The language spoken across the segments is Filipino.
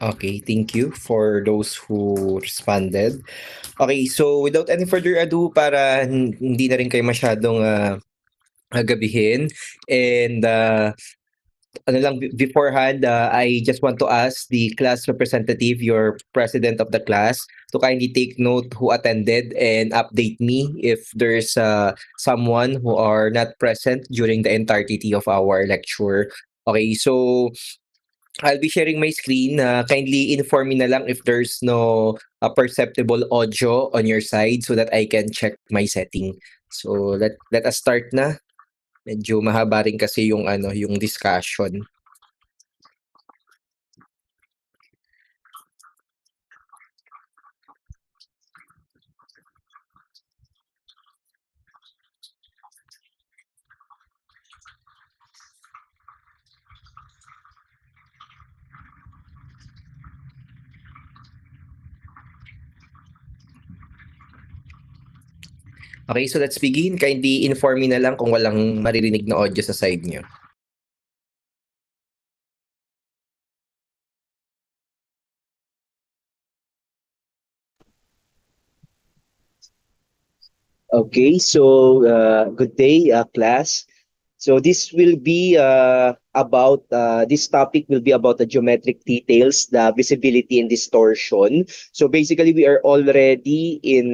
Okay, thank you for those who responded. Okay, so without any further ado, para hindi na rin kayo masyadong gabihin and ano lang beforehand, I just want to ask the class representative, your president of the class, to kindly take note who attended and update me if there's someone who are not present during the entirety of our lecture. Okay, so I'll be sharing my screen. Kindly inform me na lang if there's no perceptible audio on your side so that I can check my setting. So let us start na. Medyo mahaba rin kasi yung yung discussion. Okay, so let's begin. Kindly inform me na lang kung walang maririnig na audio sa side nyo. Okay, so good day, class. So this will be about this topic will be about the geometric details, the visibility and distortion. So basically, we are already in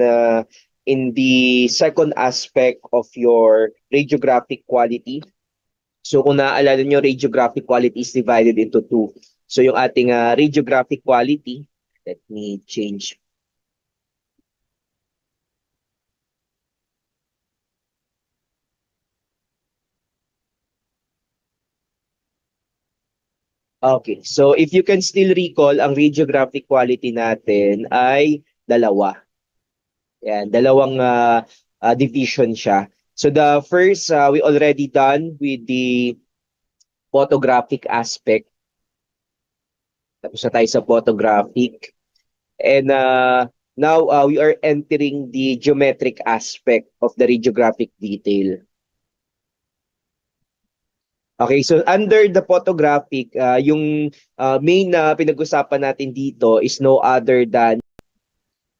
the second aspect of your radiographic quality. So kung naaalala nyo, radiographic quality is divided into two. So yung ating radiographic quality, let me change. Okay, so if you can still recall, ang radiographic quality natin ay dalawa. Yan, dalawang division siya. So the first, we already done with the photographic aspect. Tapos na tayo sa photographic. And now we are entering the geometric aspect of the radiographic detail. Okay, so under the photographic, yung main na pinag-usapan natin dito is no other than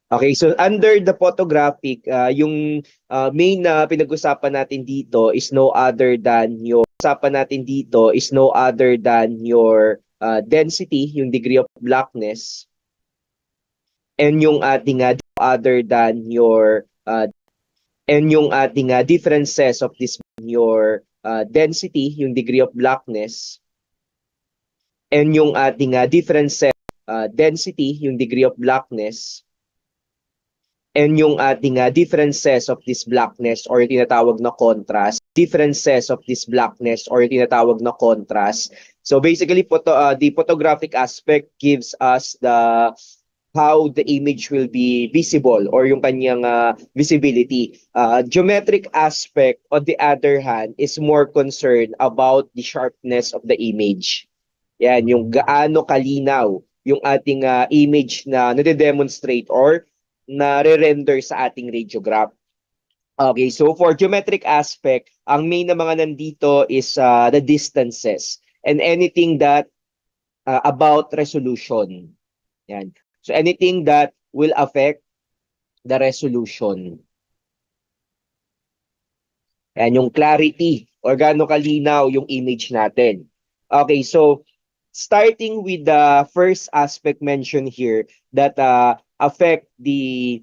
Okay, so under the photographic, yung main na pinag-usapan natin dito is no other than your density, yung degree of blackness, and yung ating other than your differences of this your density, yung degree of blackness, and yung ating differences density, yung degree of blackness, and yung ating differences of this blackness or tinatawag na contrast. So basically, the photographic aspect gives us the how the image will be visible or yung kanyang visibility. Geometric aspect, on the other hand, is more concerned about the sharpness of the image. Yan, yung gaano kalinaw yung ating image na nade-demonstrate or na-render sa ating radiograph. Okay, so for geometric aspect, ang main na mga nandito is the distances and anything that about resolution. Yan. So anything that will affect the resolution. Yan, yung clarity or gaano kalinaw yung image natin. Okay, so starting with the first aspect mentioned here that affect the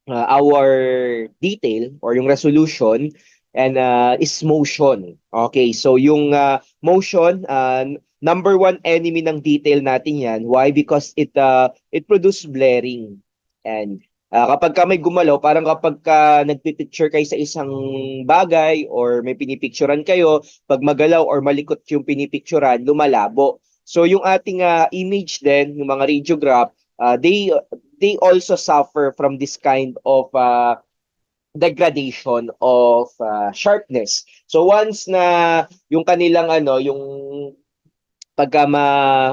our detail or yung resolution and is motion. Okay, so yung motion, number one enemy ng detail natin yan. Why? Because it produces blaring. And kapag ka may gumalaw, parang kapag ka nagpipicture kayo sa isang bagay or may pinipicturan kayo, pag magalaw or malikot yung pinipicturan, lumalabo. So yung ating image din, yung mga radiograph, they also suffer from this kind of degradation of sharpness. So once na yung kanilang yung pagka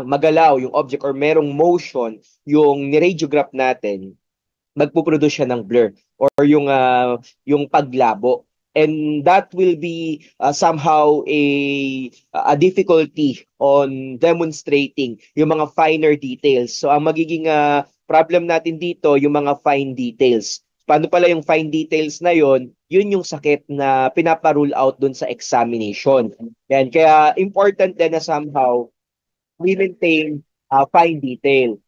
magalaw yung object or merong motion yung ni-radiograph natin, magpuproduce siya ng blur or yung paglabo. and that will be somehow a difficulty on demonstrating yung mga finer details. So ang magiging problem natin dito yung mga fine details. Paano pala yung fine details na yon? Yun yung sakit na pinapa-rule out dun sa examination. Yan. Kaya important din na somehow we maintain fine detail.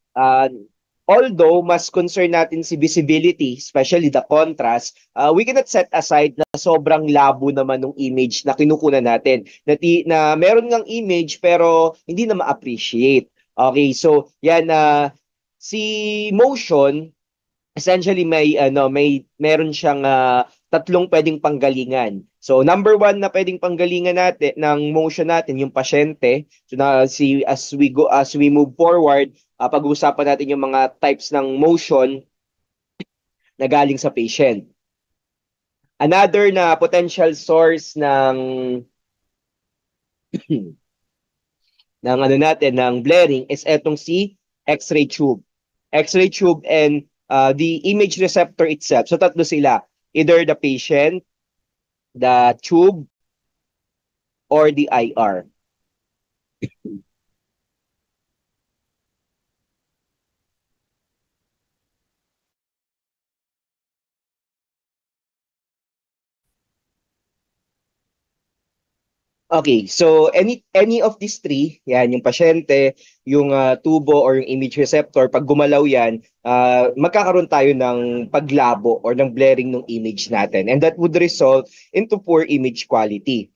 Although mas concern natin si visibility, especially the contrast, we cannot set aside na sobrang labo naman ng image na kinukunan natin. Na meron ngang image pero hindi na ma-appreciate. Okay, so yan si motion essentially meron siyang tatlong pwedeng panggalingan. So number one na pwedeng panggalingan natin ng motion natin yung pasyente. So as we move forward, pag-uusapan natin yung mga types ng motion na galing sa patient. Another na potential source ng ng blaring is etong si X-ray tube. X-ray tube and the image receptor itself. So tatlo sila. Either the patient, the tube, or the IR. Okay, so any of these three, yan, yung pasyente, yung tubo or yung image receptor, pag gumalaw yan, magkakaroon tayo ng paglabo or ng blaring ng image natin. And that would result into poor image quality.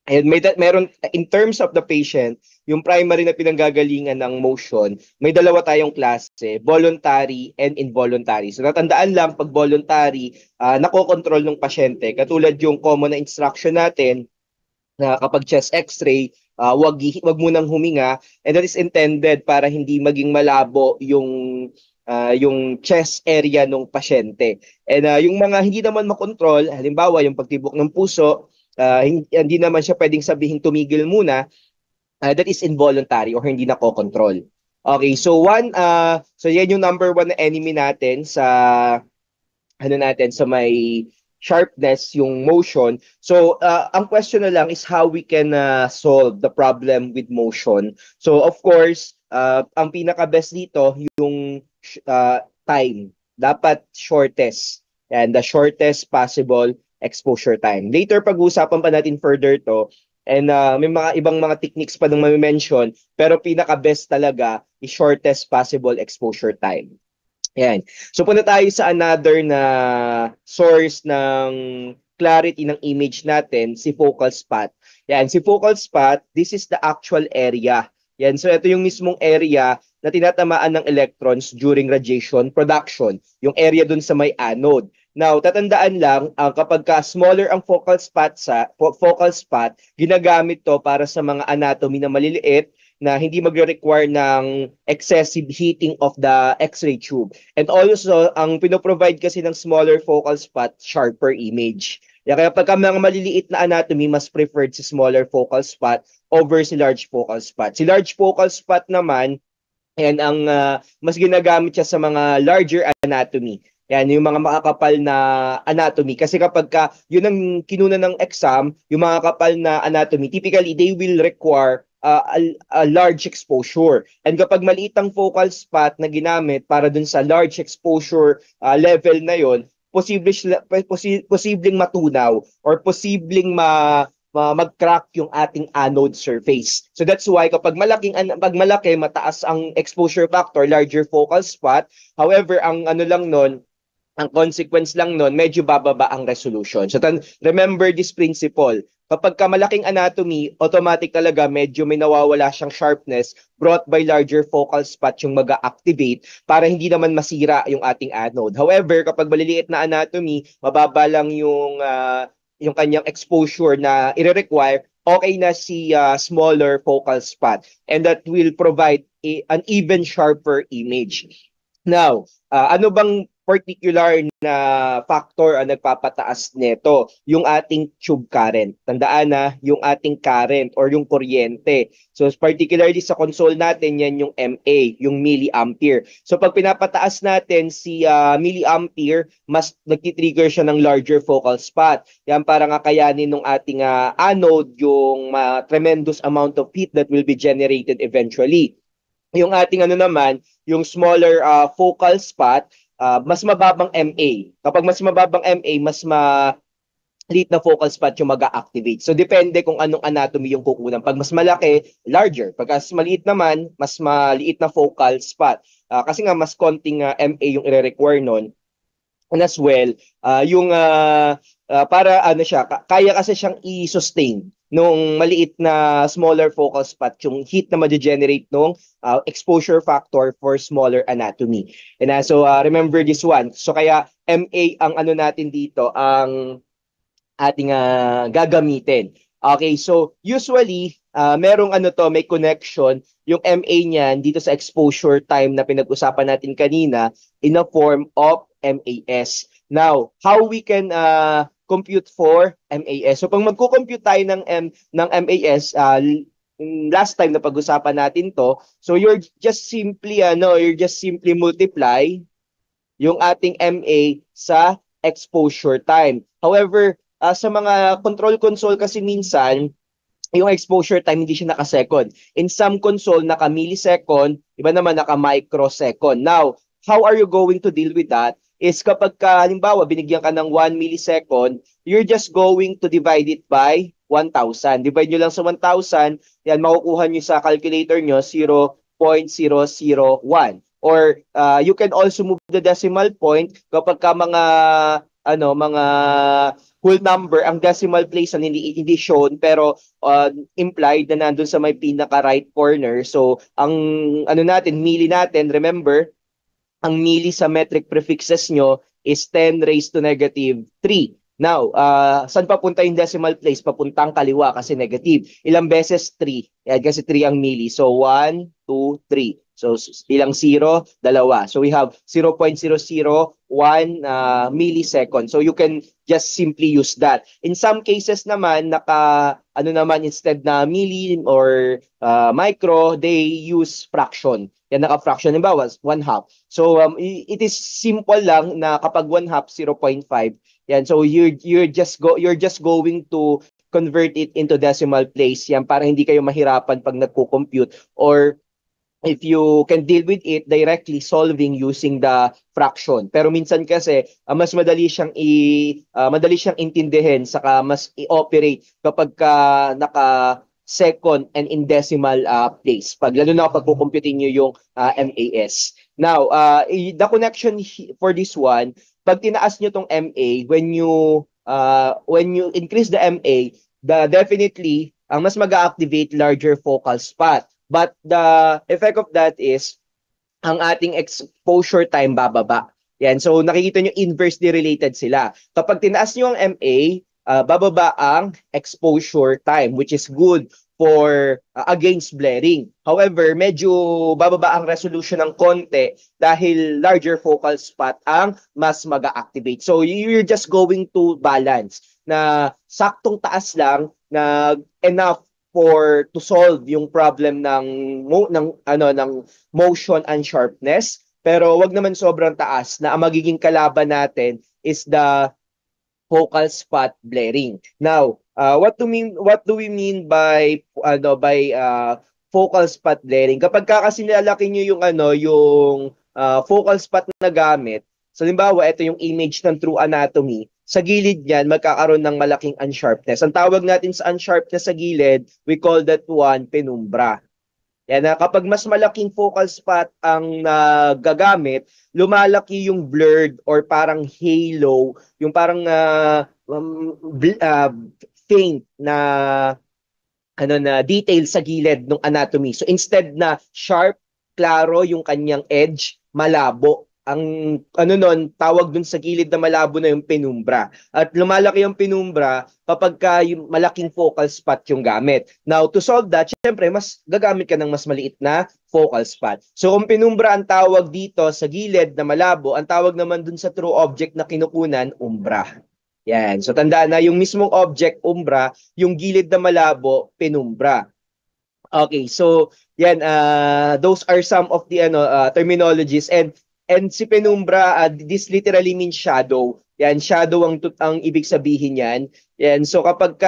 And meron, in terms of the patient, yung primary na pinanggagalingan ng motion, may dalawa tayong klase, voluntary and involuntary. So natandaan lang, pag voluntary, nakokontrol ng pasyente. Katulad yung common na instruction natin, na kapag chest x-ray, wag munang huminga, and that is intended para hindi maging malabo yung chest area ng pasyente. And yung mga hindi naman makontrol, halimbawa yung pagtibok ng puso, hindi naman siya pwedeng sabihin tumigil muna, that is involuntary or hindi nakokontrol. Okay, so so yan yung number one na enemy natin sa sa may sharpness, yung motion. So, ang question na lang is how we can solve the problem with motion. So, of course, ang pinaka-best dito, yung time. Dapat shortest. And the shortest possible exposure time. Later, pag-uusapan pa natin further to. And may mga ibang mga techniques pa nung mention, pero pinaka-best talaga is shortest possible exposure time. Yan. So punta tayo sa another na source ng clarity ng image natin, si focal spot. Yan, si focal spot, this is the actual area. Yan, so ito yung mismong area na tinatamaan ng electrons during radiation production, yung area dun sa may anode. Now, tatandaan lang, kapag smaller ang focal spot, ginagamit to para sa mga anatomy na maliliit, na hindi magre-require ng excessive heating of the X-ray tube. And also, ang pinoprovide kasi ng smaller focal spot, sharper image. Kaya pagka mga maliliit na anatomy, mas preferred si smaller focal spot over si large focal spot. Si large focal spot naman, and ang mas ginagamit siya sa mga larger anatomy. Yan, yung mga makakapal na anatomy. Kasi kapag yun ang kinuna ng exam, yung mga kapal na anatomy, typically, they will require a large exposure. And kapag maliit ang focal spot na ginamit para dun sa large exposure level na yon, posibleng matunaw or posibleng mag-crack yung ating anode surface. So that's why kapag malaki, mataas ang exposure factor, larger focal spot. However, ang consequence lang nun, medyo bababa ang resolution. So remember this principle. Kapag malaking anatomy, automatic talaga medyo may nawawala siyang sharpness brought by larger focal spot yung mag-activate para hindi naman masira yung ating anode. However, kapag maliliit na anatomy, mababa lang yung kanyang exposure na i-require, okay na si smaller focal spot. And that will provide an even sharper image. Now, ano bang particular na factor ang nagpapataas nito, yung ating tube current. Tandaan na, yung ating current or yung kuryente. So particularly sa console natin, yan yung MA, yung milliampere. So pag pinapataas natin si milliampere, mas nagtitrigger siya ng larger focal spot. Yan para nga kayanin ng ating anode yung tremendous amount of heat that will be generated eventually. Yung ating naman, yung smaller focal spot, mas mababang MA. Kapag mas mababang MA, mas maliit na focal spot yung mag-activate. So depende kung anong anatomy yung kukunan. Pag mas malaki, larger. Pag mas maliit naman, mas maliit na focal spot. Kasi nga mas konting MA yung i-require nun. And as well, yung para siya, kaya kasi siyang i-sustain nung maliit na smaller focal spot, yung heat na ma-generate nung exposure factor for smaller anatomy. And so remember this one. So kaya MA ang natin dito, ang ating gagamitin. Okay, so usually merong may connection yung MA niyan dito sa exposure time na pinag-usapan natin kanina in a form of MAS. Now, how we can compute for MAS? So pag magko-compute tayo ng MAS, last time na pag-usapan natin to, so you're just simply multiply yung ating MA sa exposure time. However, sa mga control console kasi minsan, yung exposure time hindi siya naka-second. In some console, naka-millisecond, iba naman naka-microsecond. Now, how are you going to deal with that? Is kapag halimbawa, binigyan ka ng 1 millisecond, you're just going to divide it by 1,000. Divide nyo lang sa 1,000, yan, makukuha nyo sa calculator nyo, 0.001. Or you can also move the decimal point kapag mga whole number, ang decimal place na hindi shown pero implied na nandun sa may pinaka right corner. So ang milli natin, remember, ang milli sa metric prefixes nyo is 10 raised to negative 3. Now, saan papunta yung decimal place? Papuntang kaliwa kasi negative. Ilang beses 3? Yan, kasi 3 ang milli. So 1, 2, 3. So ilang 0? Dalawa. So we have 0.001 millisecond. So you can just simply use that. In some cases naman, instead na milli or micro, they use fraction. Yan, naka-fraction. Halimbawa, 1/2. So it is simple lang na kapag 1/2, 0.5. Yan, so you're just going to convert it into decimal place. Yan, para hindi kayo mahirapan pag nagko-compute, or if you can deal with it directly solving using the fraction. Pero minsan kasi mas madali siyang intindihin, saka mas i-operate kapag naka second and in decimal place. Lalo na pag kukumputin nyo yung MAS. Now, the connection for this one, pag tinaas nyo tong MA, when you increase the MA, definitely ang mas mag-activate larger focal spot. But the effect of that is ang ating exposure time bababa. Yan. So nakikita nyo inversely related sila. Kapag tinaas nyo ang MA, bababa ang exposure time, which is good for against blaring. However, medyo bababa ang resolution ng konti dahil larger focal spot ang mas mag-activate. So you're just going to balance na saktong taas lang na enough to solve yung problem ng motion and sharpness, pero wag naman sobrang taas na ang magiging kalaban natin is the focal spot blaring. Now, what do we mean by focal spot blaring? Kapag kasi nilalaki niyo yung focal spot na gamit, so halimbawa ito yung image ng true anatomy, sa gilid niyan magkakaroon ng malaking unsharpness. Ang tawag natin sa unsharpness sa gilid, we call that one penumbra. Yan, kapag mas malaking focal spot ang gagamit, lumalaki yung blurred or parang halo, yung parang faint na detail sa gilid ng anatomy. So instead na sharp, klaro yung kanyang edge, malabo ang ano nun, tawag dun sa gilid na malabo na yung penumbra. At lumalaki yung penumbra kapag ka yung malaking focal spot yung gamit. Now, to solve that, syempre, mas gagamit ka ng mas maliit na focal spot. So, kung penumbra ang tawag dito sa gilid na malabo, ang tawag naman dun sa true object na kinukunan, umbra. Yan. So, tandaan na yung mismong object, umbra, yung gilid na malabo, penumbra. Okay, so yan those are some of the terminologies and si penumbra this literally means shadow. Yan, shadow ang ibig sabihin niyan. Yan, so kapag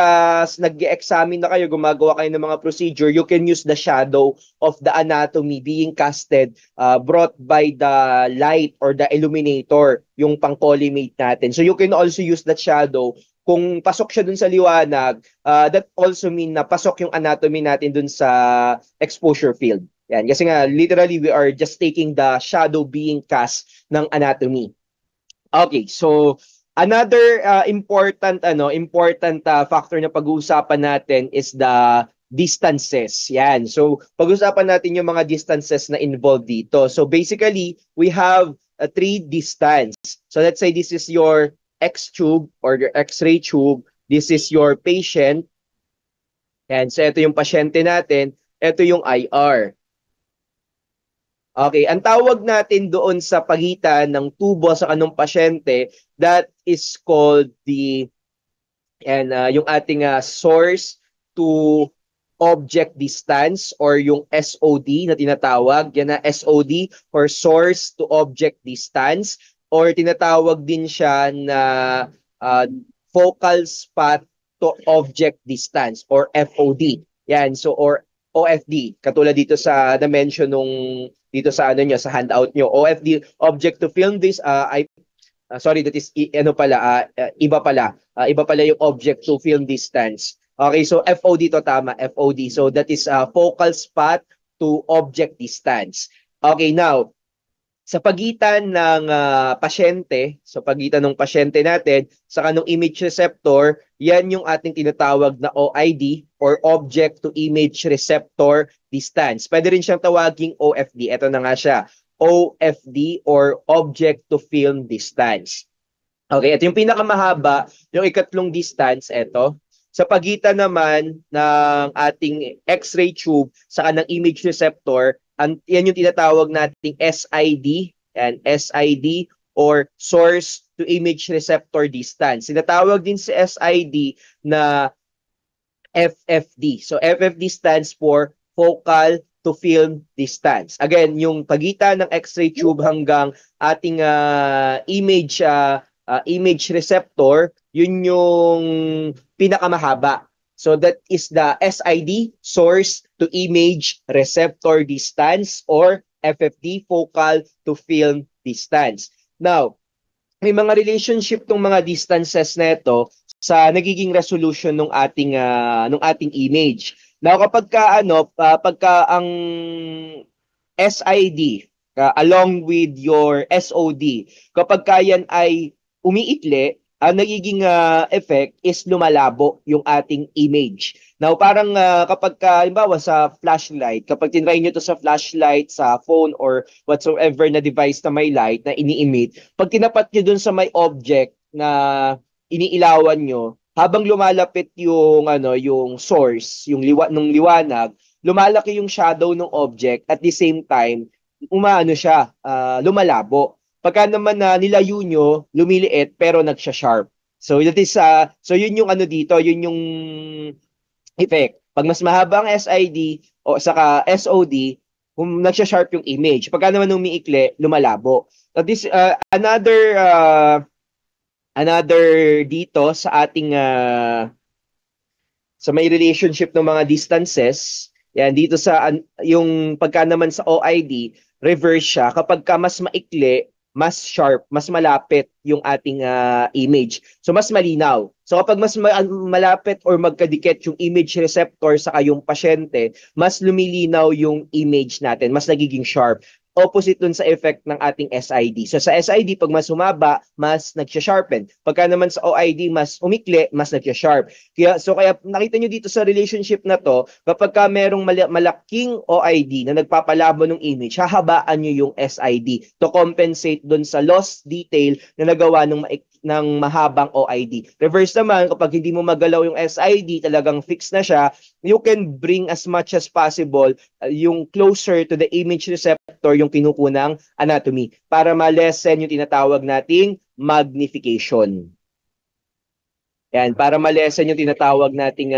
nag-examine na kayo, gumagawa kayo ng mga procedure, you can use the shadow of the anatomy being casted brought by the light or the illuminator, yung pang-collimate natin. So you can also use that shadow kung pasok siya dun sa liwanag, that also mean na pasok yung anatomy natin dun sa exposure field. Yan. Kasi nga, literally, we are just taking the shadow being cast ng anatomy. Okay, so another important factor na pag-uusapan natin is the distances. Yan. So, pag-uusapan natin yung mga distances na involved dito. So, basically, we have a three distance. So, let's say this is your X tube or your X-ray tube. This is your patient. And so ito yung pasyente natin. Ito yung IR. Okay, ang tawag natin doon sa pagitan ng tubo sa kanong pasyente, that is called yung ating source to object distance or yung SOD na tinatawag. Yan na SOD or source to object distance. Or tinatawag din siya na focal spot to object distance or FOD. Yan, so or OFD, katulad dito sa na-mention dito sa sa handout nyo. OFD, object to film this that is iba pala yung object to film distance. Okay, so FOD to tama, FOD. So that is focal spot to object distance. Okay, now sa pagitan ng pasyente, sa pagitan ng pasyente natin, sa kanong image receptor, yan yung ating tinatawag na OID or Object to Image Receptor Distance. Pwede rin siyang tawaging OFD. Ito na nga siya, OFD or Object to Film Distance. Okay, ito yung pinakamahaba, yung ikatlong distance, ito. Sa pagitan naman ng ating X-ray tube sa kanang image receptor, yan yung tinatawag nating SID, and SID or source to image receptor distance. Tinatawag din si SID na FFD. So FFD stands for focal to film distance. Again, yung pagitan ng X-ray tube hanggang ating image receptor, yun yung pinakamahaba. So that is the SID, source to image receptor distance, or FFD, focal to film distance. Now, may mga relationship tong mga distances na ito sa nagiging resolution ng ating image. Now, pagka ang SID along with your SOD, kapag yan ay umiikli, ang nagiging effect is lumalabo yung ating image. Now, parang kapag halimbawa sa flashlight, kapag tinry nyo to sa flashlight, sa phone, or whatsoever na device na may light na ini-emit, pag tinapat nyo dun sa may object na iniilawan nyo, habang lumalapit yung source, yung liwanag, lumalaki yung shadow ng object, at the same time, lumalabo. Pagka naman nilayo nyo, lumiliit pero nagsha-sharp. So that is yun yung dito, yun yung effect. Pag mas mahaba ang SID o saka SOD, kung nagsha-sharp yung image. Pagka naman umiikli, lumalabo. That is another dito sa ating sa may relationship ng mga distances. Yan, dito sa yung pagka naman sa OID, reverse siya. Kapag mas maikli, mas sharp, mas malapit yung ating image. So, mas malinaw. So, kapag mas malapit or magkadikit yung image receptor sa yung pasyente, mas lumilinaw yung image natin, mas nagiging sharp. opposite dun sa effect ng ating SID. So sa SID, pag mas humaba, mas nagsha-sharpen. Pagka naman sa OID, mas umikli, mas nagsha-sharp. Kaya nakita nyo dito sa relationship na to, kapag ka merong malaking OID na nagpapalabo ng image, hahabaan nyo yung SID to compensate dun sa loss detail na nagawa ng mahabang OID. Reverse naman, kapag hindi mo magalaw yung SID, talagang fixed na siya, you can bring as much as possible yung closer to the image receptor yung kinukunang anatomy para ma-lessen yung tinatawag nating magnification. Yan, para ma-lessen yung tinatawag nating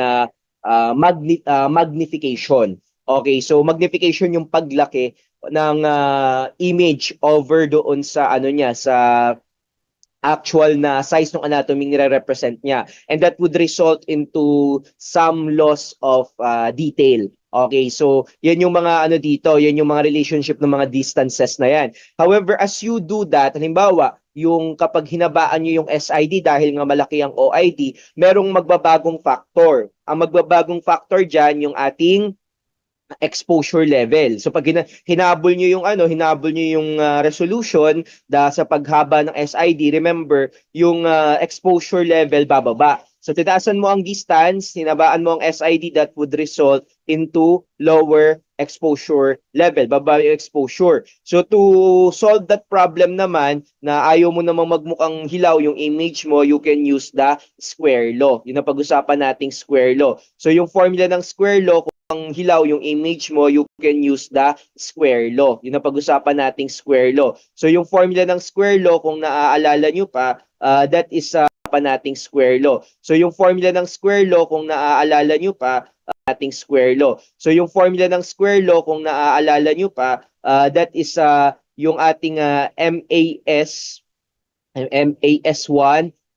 magnification. Okay, so magnification yung paglaki ng image over doon sa ano niya, sa actual na size ng anatomy nire-represent niya. And that would result into some loss of detail. Okay, so yan yung mga ano dito, yan yung mga relationship ng mga distances na yan. However, as you do that, halimbawa, yung kapag hinabaan nyo yung SID dahil nga malaki ang OID, merong magbabagong factor. Ang magbabagong factor dyan yung ating exposure level. So pag hinabol niyo yung resolution sa paghaba ng SID, remember yung exposure level bababa. So titaasan mo ang distance, hinabaan mo ang SID, that would result into lower exposure level, baba yung exposure. So to solve that problem naman na ayaw mo namang magmukhang hilaw yung image mo, you can use the square law. Yun ang pag-usapan nating square law. So yung formula ng square law, ang hilaw yung image mo, you can use the square law. Yun ang pag-usapan nating square law. So yung formula ng square law, kung naaalala nyo pa, that is pa nating square law. So yung formula ng square law, kung naaalala nyo pa, ating square law. So yung formula ng square law, kung naaalala nyo pa, that is yung ating MAS1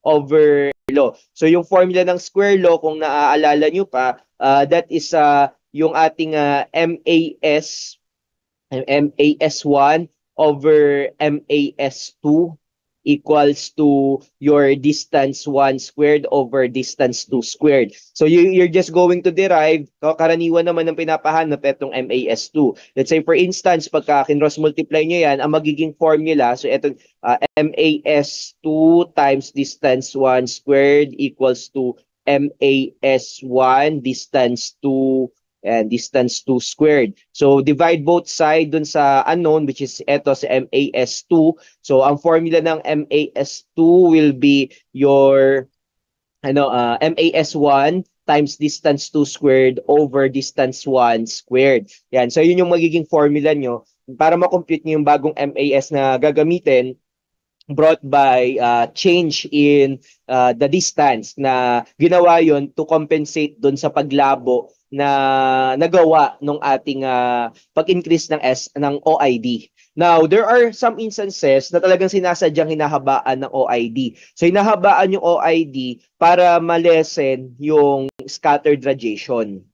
over law. So yung formula ng square law, kung naaalala nyo pa, that is yung ating MAS1 over MAS2 equals to your distance 1 squared over distance 2 squared. So you're just going to derive, karaniwan naman ng pinapahanap itong MAS2. Let's say for instance, pagka kinross multiply nyo yan, ang magiging formula, so ito MAS2 times distance 1 squared equals to MAS1 distance 2 and distance 2 squared. So divide both side dun sa unknown, which is ito sa MAS2. So ang formula ng MAS2 will be your MAS1 times distance 2 squared over distance 1 squared. Yan. So yun yung magiging formula nyo para ma-compute nyo yung bagong MAS na gagamitin, brought by change in the distance, na ginawa yon to compensate dun sa paglabo na nagawa nung ating pag-increase ng OID. Now, there are some instances na talagang sinasadyang hinahabaan ng OID. So, hinahabaan yung OID para ma-lessen yung scattered radiation.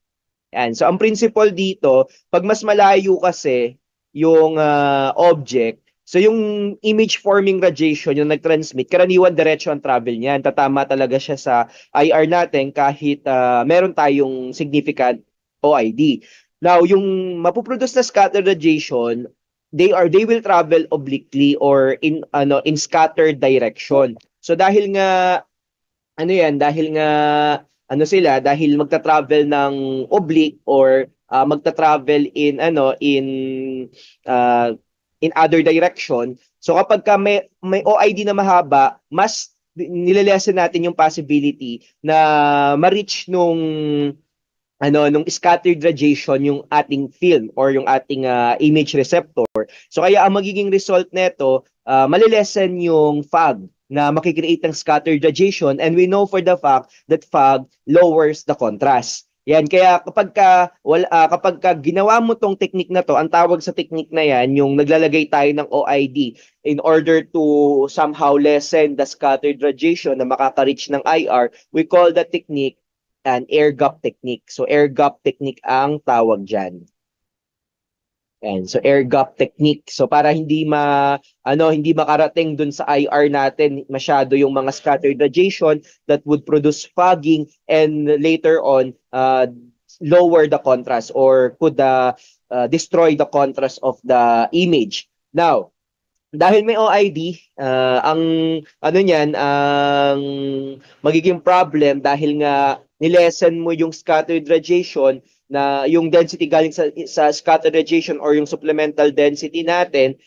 Yan. So, ang principle dito, pag mas malayo kasi yung object, so yung image forming radiation, yung nag-transmit, karaniwan diretso ang travel niyan. Tatama talaga siya sa IR natin kahit meron tayong significant OID. Now, yung mapuproduce na scattered radiation, they will travel obliquely or in scattered direction. So dahil nga dahil magta-travel ng oblique or magta-travel in other direction. So kapag may OID na mahaba, mas nilelesen natin yung possibility na ma-reach nung scattered radiation yung ating film or yung ating image receptor. So kaya ang magiging result nito, malilesen yung fog na makikreate ng scattered radiation, and we know for the fact that fog lowers the contrast. Yan, kaya kapag ginawa mo tong technique na to, ang tawag sa technique na yan, yung naglalagay tayo ng OID in order to somehow lessen the scattered radiation na makaka-reach ng IR, we call that technique an air gap technique. So air gap technique ang tawag dyan. And so air gap technique. So para hindi makarating dun sa IR natin masyado yung mga scattered radiation that would produce fogging and later on lower the contrast or could destroy the contrast of the image. Now, dahil may OID, ang ano niyan, ang magiging problem dahil nga nilesen mo yung scattered radiation na yung density galing sa scattered radiation or yung supplemental density natin,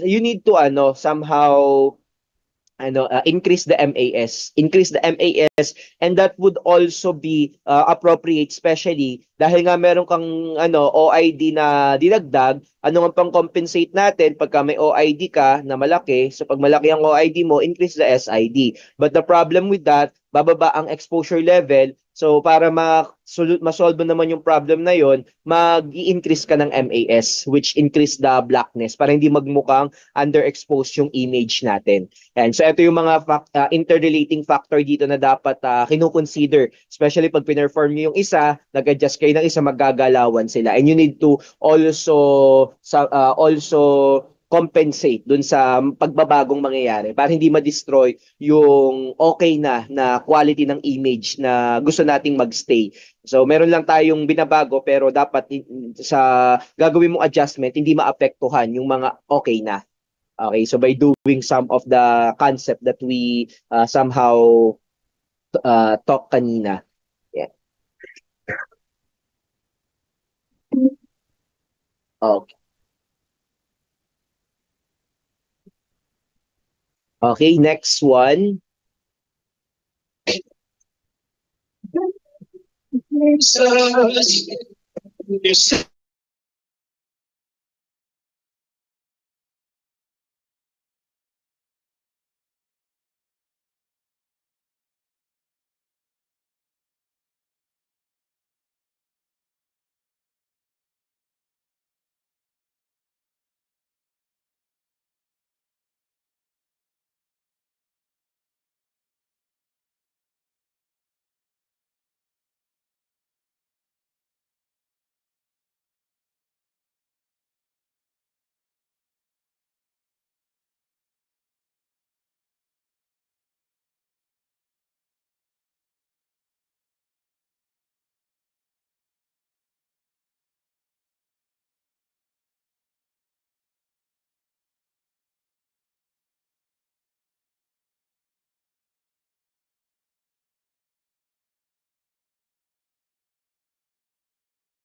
you need to somehow increase the MAS, and that would also be appropriate, especially dahil nga meron kang OID na dinagdag. Ano nga pang compensate natin pagka may OID ka na malaki? So pag malaki ang OID mo, increase the SID. But the problem with that, bababa ang exposure level. So para ma-solve naman yung problem na yon, mag-i-increase ka ng MAS, which increase the blackness para hindi magmukhang underexposed yung image natin. And so ito yung mga interrelating factor dito na dapat kino-consider, especially pag pinerform nyo yung isa, nag-adjust kayo ng isa, maggagalawan sila. And you need to also compensate dun sa pagbabagong mangyayari para hindi ma-destroy yung okay na quality ng image na gusto nating magstay. So meron lang tayong binabago, pero dapat sa gagawin mong adjustment hindi maapektuhan yung mga okay na. Okay, so by doing some of the concept that we somehow talk kanina. Yeah. Okay. Okay, next one.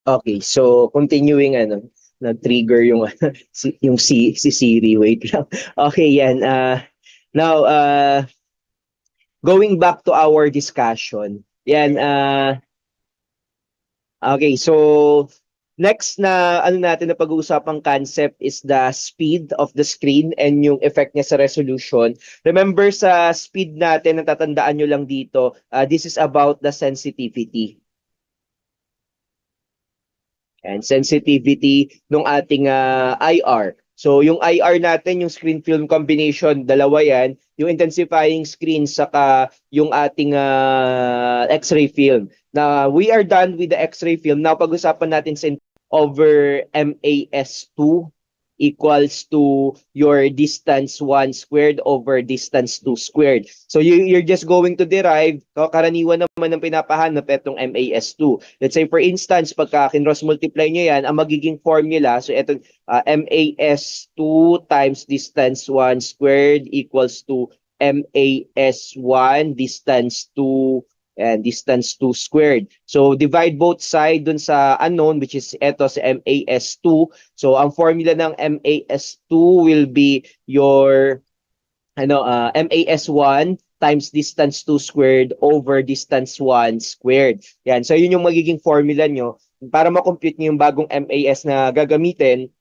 Okay, so continuing nag-trigger yung si Siri, wait lang. Okay, yan. Now going back to our discussion. Yan okay, so next na natin na pag-uusapang concept is the speed of the screen and yung effect niya sa resolution. Remember sa speed natin, natatandaan nyo lang dito, this is about the sensitivity. And sensitivity ng ating IR. So yung IR natin, yung screen film combination, dalawa yan, yung intensifying screen saka yung ating X-ray film. Now, we are done with the X-ray film. Now, pag-usapan natin over MAS2 equals to your distance 1 squared over distance 2 squared. So you're just going to derive, karaniwan naman ng pinapahanap itong MAS2. Let's say for instance, pagka kinross multiply nyo yan, ang magiging formula, so ito MAS2 times distance 1 squared equals to MAS1 distance 2 and distance 2 squared. So divide both side dun sa unknown, which is eto sa MAS2. So ang formula ng MAS2 will be your MAS1 times distance 2 squared over distance 1 squared. Yan. So yun yung magiging formula nyo para ma-compute nyo yung bagong MAS na gagamitin,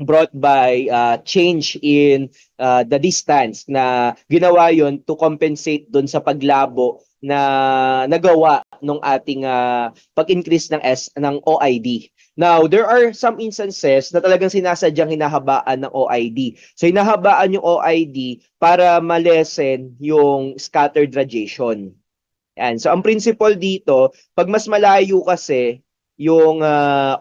brought by change in the distance, na ginawa yon to compensate dun sa paglabo na nagawa ng ating pag-increase ng OID. Now, there are some instances na talagang sinasadyang hinahabaan ng OID. So, hinahabaan yung OID para malesen yung scattered radiation. Yan. So, ang principle dito, pag mas malayo kasi yung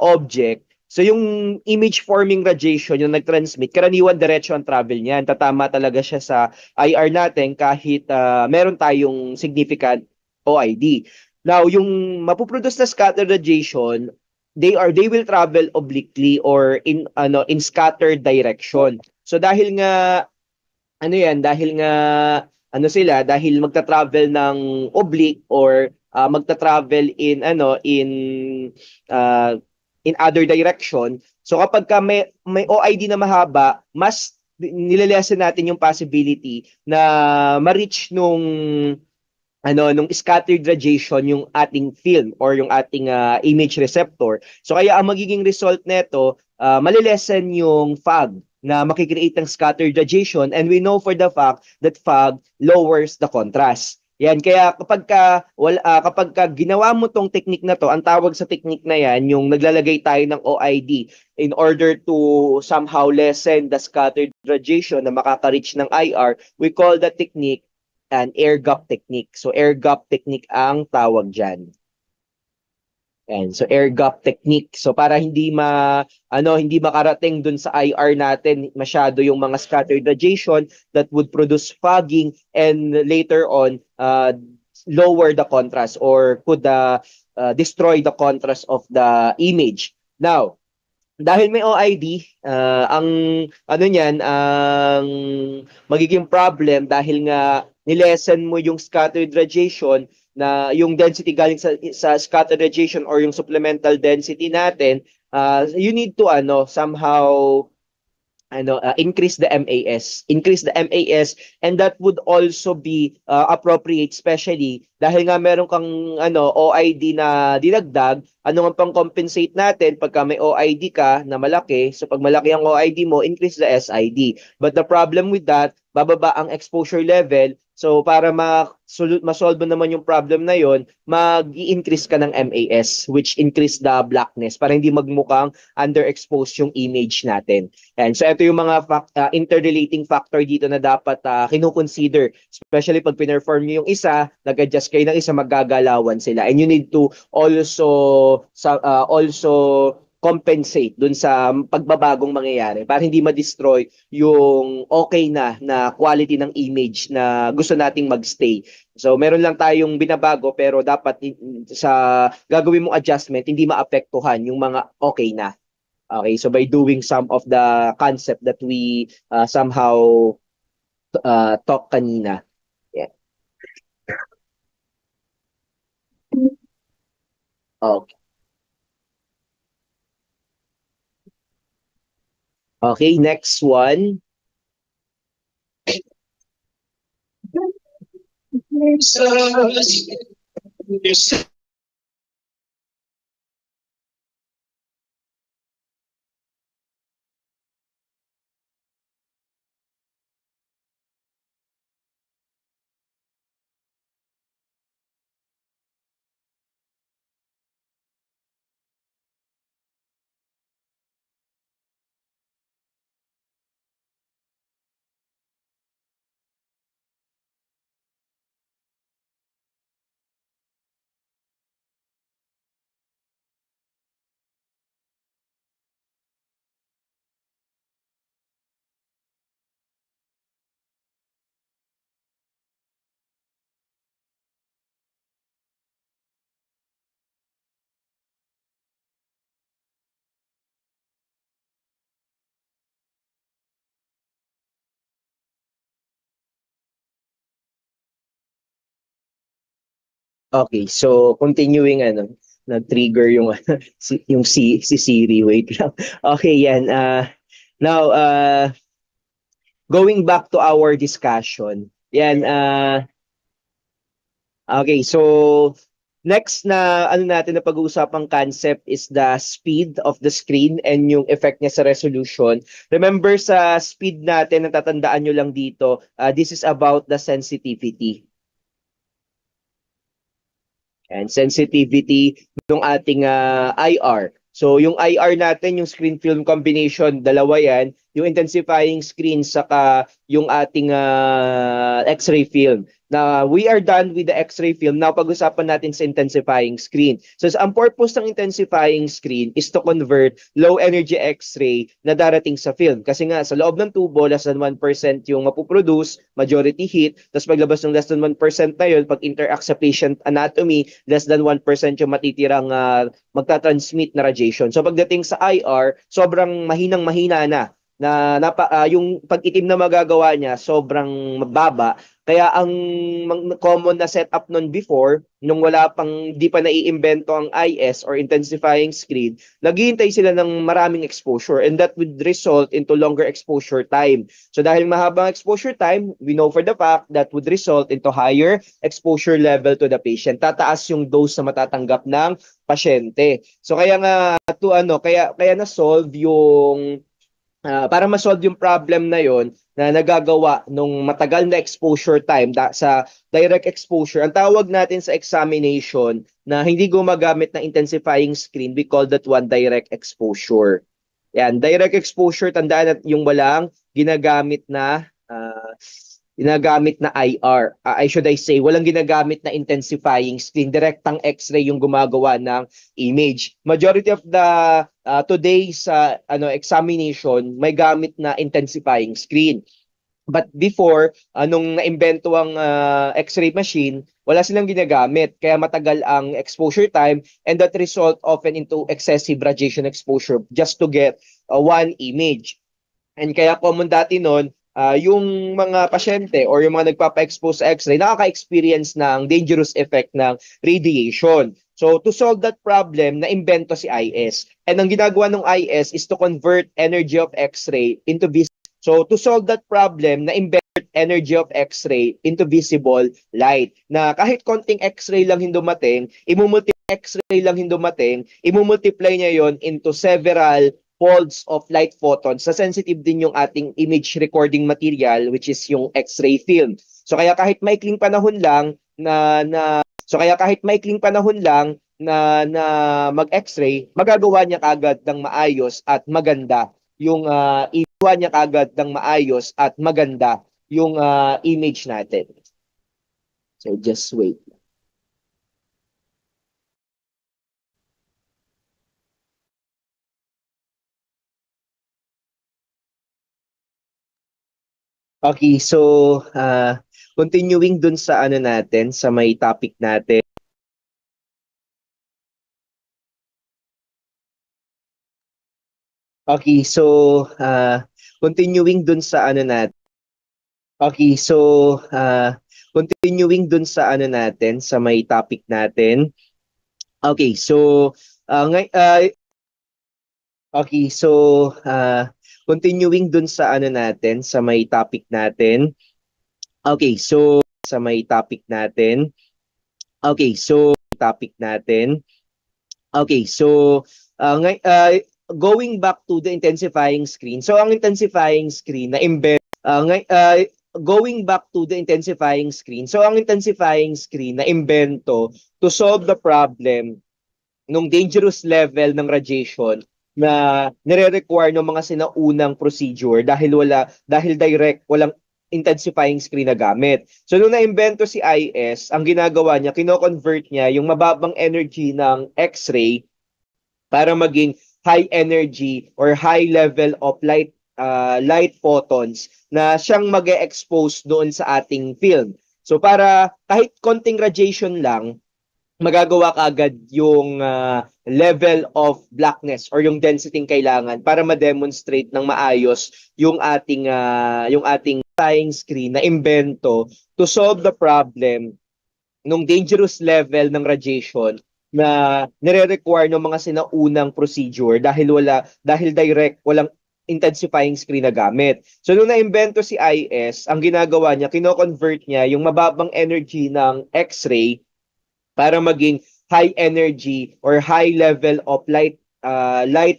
object, so yung image forming radiation, yung nag-transmit, karaniwan diretso ang travel niyan. Tatama talaga siya sa IR natin kahit meron tayong significant OID. Now, yung mapuproduce na scattered radiation, they will travel obliquely or in scattered direction. So dahil nga dahil nga dahil magta-travel ng oblique or magta-travel uh, in other direction. So kapag ka may OID na mahaba, mas nilelesen natin yung possibility na ma-reach nung scattered radiation yung ating film or yung ating image receptor. So kaya ang magiging result nito, malilesen yung fog na makikreate ng scattered radiation, and we know for the fact that fog lowers the contrast. Yan, kaya kapag ka ginawa mo tong technique na to, ang tawag sa technique na yan, yung naglalagay tayo ng OID in order to somehow lessen the scattered radiation na makaka-reach ng IR, we call that technique an air gap technique. So air gap technique ang tawag diyan. And so air gap technique. So para hindi makarating dun sa IR natin masyado yung mga scattered radiation that would produce fogging and later on lower the contrast or could destroy the contrast of the image. Now, dahil may OID, ang ang magiging problem dahil nga nilesen mo yung scattered radiation na yung density galing sa scattered radiation or yung supplemental density natin, you need to somehow increase the MAS, and that would also be appropriate, especially dahil nga meron kang OID na dinagdag. Ano nga pang compensate natin pagka may OID ka na malaki? So pag malaki ang OID mo, increase the SID. But the problem with that, bababa ang exposure level. So para ma-solve naman yung problem na yon, mag-i-increase ka ng MAS, which increase the blackness para hindi magmukhang underexposed yung image natin. And so ito yung mga interrelating factor dito na dapat kino-consider, especially pag pinerform niyo yung isa, nag-adjust kayo ng isa, maggagalawan sila. And you need to also compensate dun sa pagbabagong mangyayari para hindi ma-destroy yung okay na quality ng image na gusto nating magstay. So meron lang tayong binabago pero dapat sa gagawin mong adjustment hindi maapektuhan yung mga okay na. Okay, so by doing some of the concept that we somehow talk kanina. Yeah. Okay. Okay, next one. Okay, so continuing nag-trigger yung si Siri, wait lang. Okay, yan. Now going back to our discussion. Yan okay, so next na natin na pag-uusapang concept is the speed of the screen and yung effect niya sa resolution. Remember sa speed natin, natatandaan nyo lang dito, this is about the sensitivity. And sensitivity ng ating IR. So yung IR natin, yung screen film combination, dalawa yan. yung intensifying screen saka yung ating X-ray film. Na we are done with the X-ray film. Now pag-usapan natin sa intensifying screen. So ang purpose ng intensifying screen is to convert low energy X-ray na darating sa film. Kasi nga sa loob ng tubo, less than 1% yung mapuproduce, majority heat. Tapos paglabas ng less than 1% na yun, pag interact sa patient anatomy, less than 1% yung matitirang magta-transmit na radiation. So pagdating sa IR, sobrang mahinang-mahina na yung pag-itim na magagawa niya sobrang mababa. Kaya ang common na setup nun before, nung wala pang, di pa naiimbento ang IS or intensifying screen, naghihintay sila ng maraming exposure and that would result into longer exposure time. So dahil mahabang exposure time, we know for the fact that would result into higher exposure level to the patient. Tataas yung dose na matatanggap ng pasyente. So kaya nga kaya na-solve yung para ma-solve yung problem na yon na nagagawa nung matagal na exposure time sa direct exposure. Ang tawag natin sa examination na hindi gumagamit ng intensifying screen, we call that one direct exposure. Yan, direct exposure, tandaan natin yung walang ginagamit na IR. I should I say, walang ginagamit na intensifying screen. Direktang X-ray yung gumagawa ng image. Majority of the today's examination, may gamit na intensifying screen. But before, nung naimbento ang X-ray machine, wala silang ginagamit. Kaya matagal ang exposure time and that result often into excessive radiation exposure just to get one image. And kaya common dati nun, yung mga pasyente or yung mga nagpapa-expose sa X-ray, nakaka-experience ng dangerous effect ng radiation. So to solve that problem, na-imbento si IS. And ang ginagawa ng IS is to convert energy of X-ray into visible. So to solve that problem, na-imbento energy of X-ray into visible light. Na kahit konting X-ray lang yung dumating, imumultiply niya yon into several folds of light photons. Sa sensitive din yung ating image recording material which is yung X-ray film. So kaya kahit maikling panahon lang na mag-X-ray, magagawa niya kagad ng maayos at maganda yung image natin. So just wait. Okay, so continuing dun sa sa may topic natin. Okay, so continuing dun sa Okay, so continuing dun sa sa may topic natin. Okay, so Okay, so continuing dun sa sa may topic natin. Okay, so sa may topic natin. Okay, so going back to the intensifying screen. So ang intensifying screen na going back to the intensifying screen. So ang intensifying screen na imbento to solve the problem nung dangerous level ng radiation na nire-require ng mga sinaunang procedure dahil direct walang intensifying screen na gamit. So nung naimbento si IS, ang ginagawa niya, kino-convert niya yung mababang energy ng X-ray para maging high energy or high level of light photons na siyang mag-expose doon sa ating film. So para kahit konting radiation lang, magagawa kaagad yung level of blackness or yung density kailangan para ma-demonstrate ng maayos yung ating flying screen na imbento to solve the problem nung dangerous level ng radiation na nire-require ng mga sinaunang procedure dahil direct walang intensifying screen na gamit. So nung naimbento si IS, ang ginagawa niya, kino-convert niya yung mababang energy ng X-ray para maging high energy or high level of light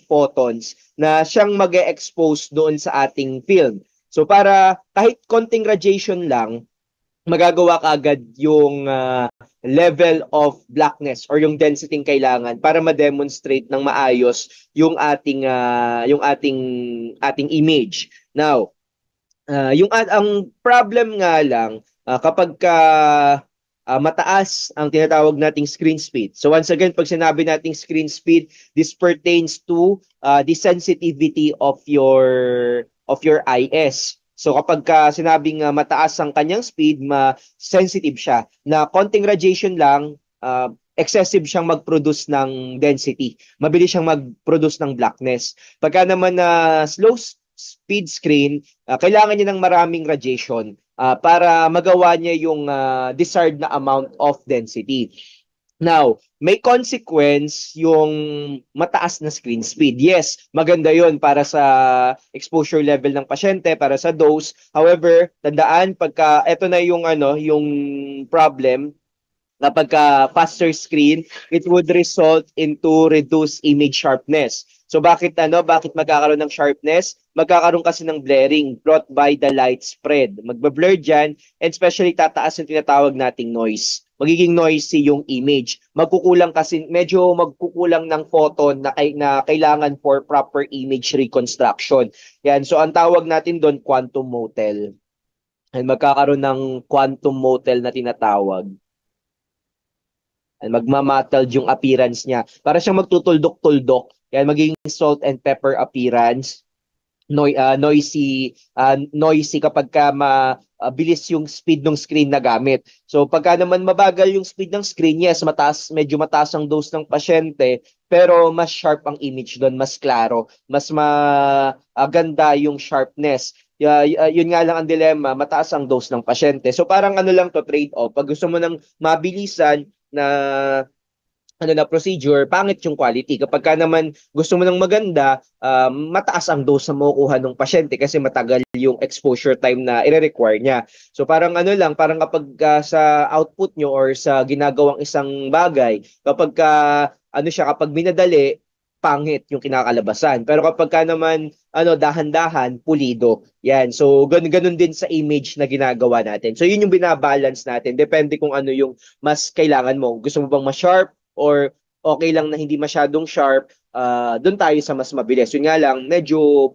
photons na siyang mag-expose doon sa ating film. So para kahit konting radiation lang, magagawa ka agad yung level of blackness or yung density ng kailangan para ma-demonstrate ng maayos yung ating image. Now, ang problem nga lang kapag mataas ang tinatawag nating screen speed. So once again, pag sinabi nating screen speed, this pertains to the sensitivity of your IS. So kapag sinabing mataas ang kanyang speed, sensitive siya. Na konting radiation lang, excessive siyang mag-produce ng density. Mabilis siyang mag-produce ng blackness. Pagka naman na slow speed screen, kailangan niya ng maraming radiation para magawa niya yung desired na amount of density. Now, may consequence yung mataas na screen speed. Yes, maganda yon para sa exposure level ng pasyente, para sa dose. However, tandaan pagka ito na yung problem, kapag faster screen, it would result into reduced image sharpness. So bakit magkakaroon ng sharpness? Magkakaroon kasi ng blaring brought by the light spread. Magba-blur dyan, and especially tataas yung tinatawag nating noise. Magiging noisy yung image. Medyo magkukulang ng photon na kailangan for proper image reconstruction. Yan. So ang tawag natin doon, quantum motel. And magkakaroon ng quantum motel na tinatawag. Magmamatled yung appearance niya. Para siyang magtutuldok-tuldok. Yan, magiging salt and pepper appearance. Noisy kapag mabilis yung speed ng screen na gamit. So pagka naman mabagal yung speed ng screen, yes, medyo mataas ang dose ng pasyente, pero mas sharp ang image doon, mas klaro, mas maganda yung sharpness. Yun nga lang ang dilemma, mataas ang dose ng pasyente. So parang lang to, trade-off. Pag gusto mo ng mabilisan na procedure, pangit yung quality. Kapag naman gusto mo ng maganda, mataas ang dose na makukuha ng pasyente kasi matagal yung exposure time na i-require niya. So parang parang kapag sa output nyo or sa ginagawang isang bagay, kapag kapag minadali, pangit yung kinakalabasan. Pero kapag naman dahan-dahan, pulido. Yan. So ganun din sa image na ginagawa natin. So yun yung binabalance natin. Depende kung ano yung mas kailangan mo. Gusto mo bang ma-sharp or okay lang na hindi masyadong sharp? Doon tayo sa mas mabilis. Yun nga lang, medyo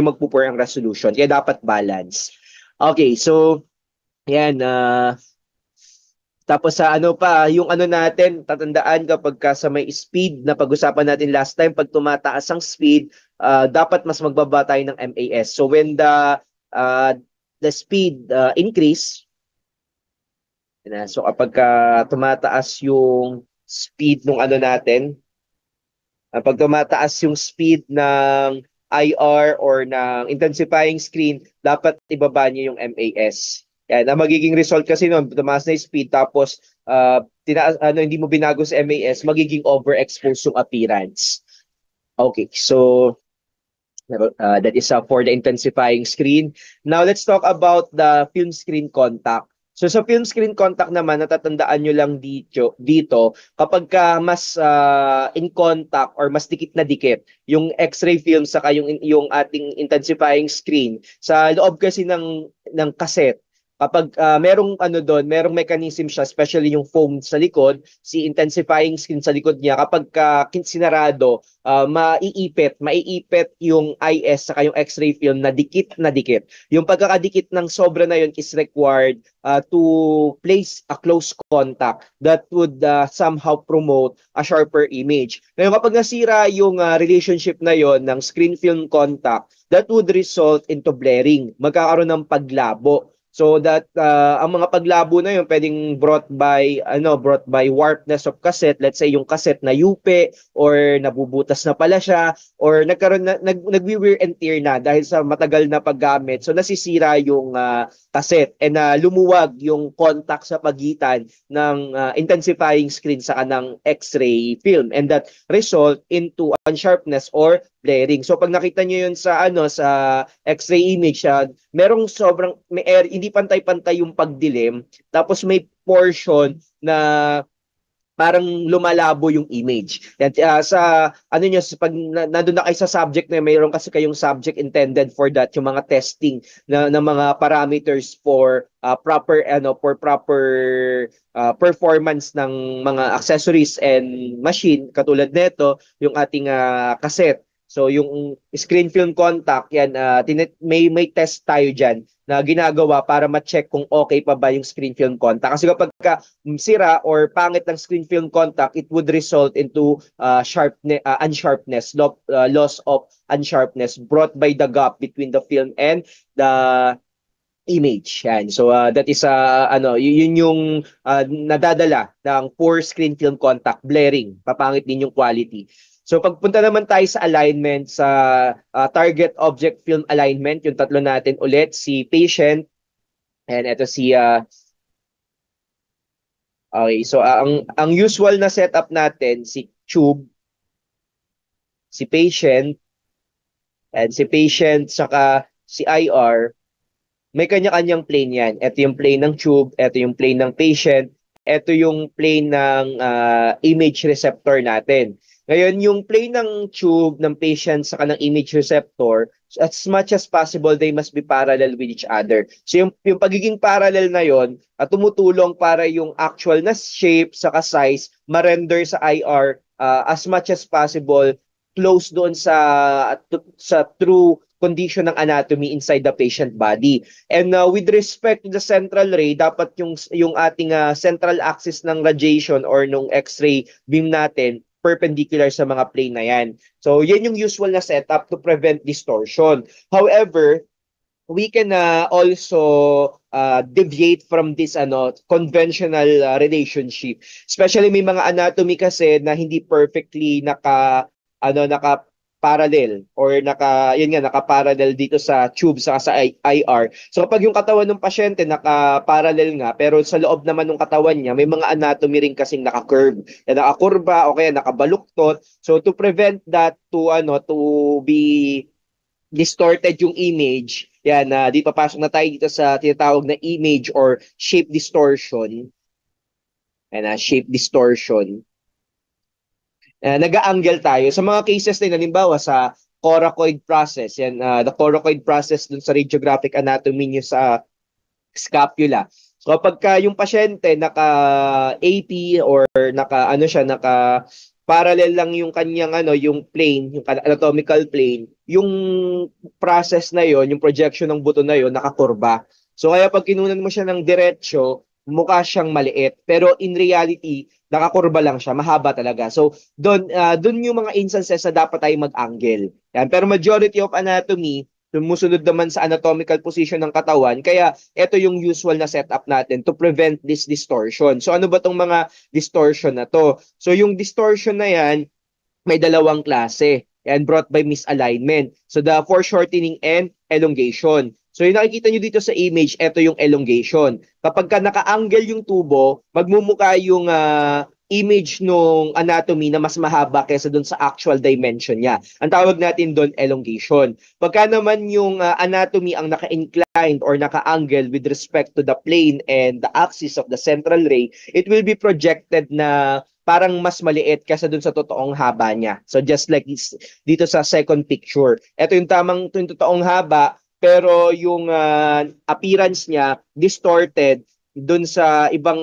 magpo-poor ang resolution. Kaya dapat balance. Okay, so yan, tapos sa yung natin, tatandaan kapag sa may speed na pag-usapan natin last time, pag tumataas ang speed, dapat mas magbaba tayo ng MAS. So when the speed increase, so kapag tumataas yung speed ng natin, pag tumataas yung speed ng IR or ng intensifying screen, dapat ibaba niyo yung MAS. Yan, ang magiging result kasi noon, tumaas na yung speed tapos hindi mo binago sa MAS, magiging overexposed yung appearance. Okay, so that is for the intensifying screen. Now let's talk about the film screen contact. So sa film screen contact naman, natatandaan nyo lang dito kapag mas in contact or mas dikit na dikit yung X-ray film saka yung ating intensifying screen, sa loob kasi ng cassette, kapag merong mechanism siya, especially yung foam sa likod, si intensifying screen sa likod niya, kapag sinarado, maiipit yung IS saka yung X-ray film na dikit na dikit. Yung pagkakadikit ng sobra na yun is required to place a close contact that would somehow promote a sharper image. Ngayon, kapag nasira yung relationship na yon ng screen film contact, that would result into blaring. Magkakaroon ng paglabo. So that ang mga paglabo na yun pwedeng brought by warpness of cassette. Let's say yung cassette na yupe or nabubutas na pala siya or nagwi-wear and tear na dahil sa matagal na paggamit. So nasisira yung cassette and lumuwag yung contact sa pagitan ng intensifying screen sa kanang X-ray film, and that result into unsharpness or blaring. So pag nakita niyo yun sa X-ray image, hindi pantay-pantay yung pagdilim, tapos may portion na parang lumalabo yung image. Yan, sa ano nyo, pag nandun na kayo sa subject na mayroon kasi kayong subject intended for that, yung mga testing ng mga parameters for proper performance ng mga accessories and machine katulad nito, yung ating cassette. So yung screen film contact, yan may test tayo diyan na ginagawa para ma-check kung okay pa ba yung screen film contact. Kasi kapag sira or pangit ng screen film contact, it would result into unsharpness, loss of unsharpness brought by the gap between the film and the image. Yan. So that is yun yung nadadala ng poor screen film contact, blaring, papangit din yung quality. So pagpunta naman tayo sa alignment, sa target object film alignment, yung tatlo natin ulit, si patient, and ito si okay, so ang usual na setup natin, si tube, si patient, and si patient saka si IR, may kanya-kanyang plane yan. Ito yung plane ng tube, ito yung plane ng patient, ito yung plane ng image receptor natin. Ngayon, yung plane ng tube, ng patient, saka ng image receptor, as much as possible, they must be parallel with each other. So yung pagiging parallel na yon tumutulong para yung actual na shape, saka size, ma-render sa IR as much as possible close doon sa true condition ng anatomy inside the patient body. And with respect to the central ray, dapat yung ating central axis ng radiation or nung X-ray beam natin perpendicular sa mga plane na yan. So yan yung usual na setup to prevent distortion. However, we can also deviate from this conventional relationship. Especially may mga anatomy kasi na hindi perfectly naka parallel or naka-parallel dito sa tube sa IR. So kapag yung katawan ng pasyente naka-parallel nga pero sa loob naman ng katawan niya may mga anatomy rin kasing naka-curve, nakakurba o kaya nakabaluktot. So to prevent that to be distorted yung image, yan di papasok na tayo dito sa tinatawag na image or shape distortion. Shape distortion. Nag-a-angle tayo. Sa mga cases na halimbawa sa coracoid process, yan, the coracoid process dun sa radiographic anatomy niyo sa scapula. So kapag yung pasyente naka-AP or naka parallel lang yung kanyang yung plane, yung anatomical plane, yung process na yon, yung projection ng buto na yon nakakurba. So kaya pag kinunan mo siya ng diretsyo, mukha siyang maliit. Pero in reality, nakakurba lang siya, mahaba talaga. So, doon yung mga instances na dapat tayo mag-angle. Yan. Pero majority of anatomy, sumusunod naman sa anatomical position ng katawan. Kaya, ito yung usual na setup natin to prevent this distortion. So, ano ba tong mga distortion na to? So, yung distortion na yan, may dalawang klase. And brought by misalignment. So, the foreshortening and elongation. So yung nakikita nyo dito sa image, ito yung elongation. Kapag ka naka-angle yung tubo, magmumuka yung image nung anatomy na mas mahaba kaysa dun sa actual dimension niya. Ang tawag natin doon elongation. Pagka naman yung anatomy ang naka-inclined or naka-angle with respect to the plane and the axis of the central ray, it will be projected na parang mas maliit kaysa dun sa totoong haba niya. So just like dito sa second picture. Ito yung totoong haba, pero yung appearance niya distorted dun sa ibang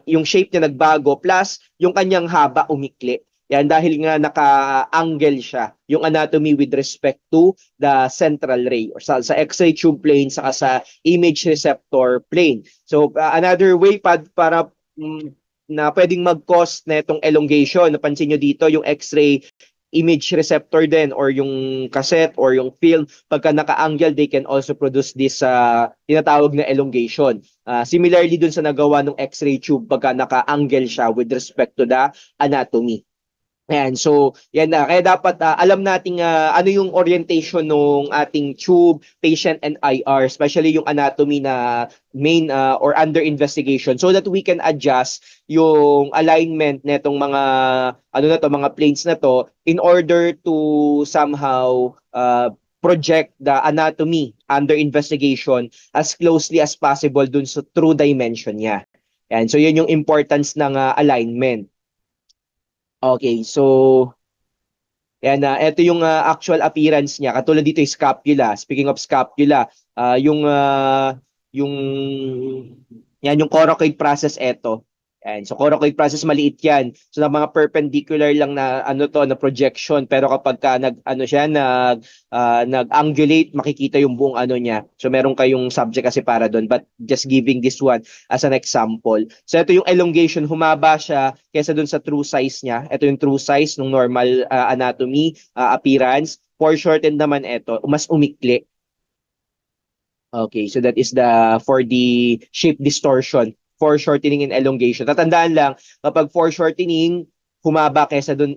yung shape niya nagbago plus yung kanyang haba umikli. Yan dahil nga naka-angle siya yung anatomy with respect to the central ray or sa X-ray tube plane saka sa image receptor plane. So another way para na pwedeng mag-cause na itong elongation. Napansin nyo dito yung X-ray image receptor din or yung cassette or yung film, pagka naka-angle, they can also produce this tinatawag na elongation. Similarly dun sa nagawa ng X-ray tube, pagka naka-angle siya with respect to the anatomy. Ayan, so yan na. Kaya dapat alam nating ano yung orientation ng ating tube, patient, and IR, especially yung anatomy na main or under investigation so that we can adjust yung alignment netong mga mga planes na to in order to somehow project the anatomy under investigation as closely as possible dun sa true dimension niya. Yan. So yun yung importance ng alignment. Okay, so yan na ito yung actual appearance niya. Katulad dito yung scapula. Speaking of scapula, yung yan yung coracoid process ito. Yan. So coracoid process maliit yan. So na mga perpendicular lang na ano to na projection pero kapag ka nag ano siya nag-angulate makikita yung buong ano niya. So meron kayong subject kasi para doon but just giving this one as an example. So ito yung elongation, humaba siya kaysa doon sa true size niya. Ito yung true size ng normal anatomy appearance. Foreshortened naman ito, mas umikli. Okay, so that is for the shape distortion, foreshortening and elongation. Tatandaan lang, kapag foreshortening, humaba kaysa dun,